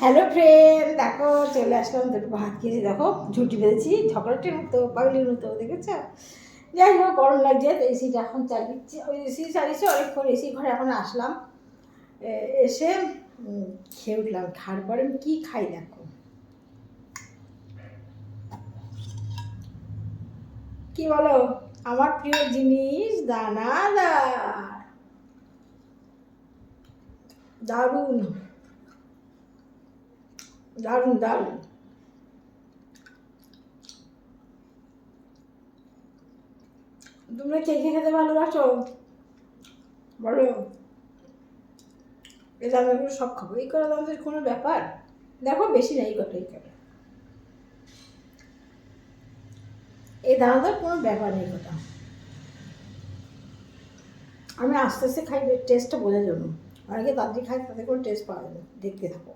Hello friend, দেখো চলে আসলাম, দুটো ভাত খেয়েছি। দেখো ঝুটি বেঁধেছি, ঝগড়াটির মতো, পাগলির মতো, দেখেছ? যাই হোক, গরম লাগছে তো এসিটা এখন চালিয়েছি। ওই এসি চালিয়েছি অনেকক্ষণ, এসি ঘরে এখন আসলাম। এসে খেয়ে উঠলাম। খাওয়ার পরে আমি কী খাই দেখো, কি বলো? আমার প্রিয় জিনিস দানাদার, দারুণ দারুণ দারুণ। তোমরা কে কে খেতে ভালোবাসো বলো? এই দানাগুলো সব খাবো, এই করা দানাদের কোনো ব্যাপার? দেখো বেশি নেই, কটা এই কটা, এই দানাদার কোনো ব্যাপার নেই কটা। আমি আস্তে আস্তে খাই, টেস্টটা বোঝার জন্য। অনেকে তাড়াতাড়ি খায়, তাদের কোনো টেস্ট পাওয়া যাবে, দেখতে থাকো।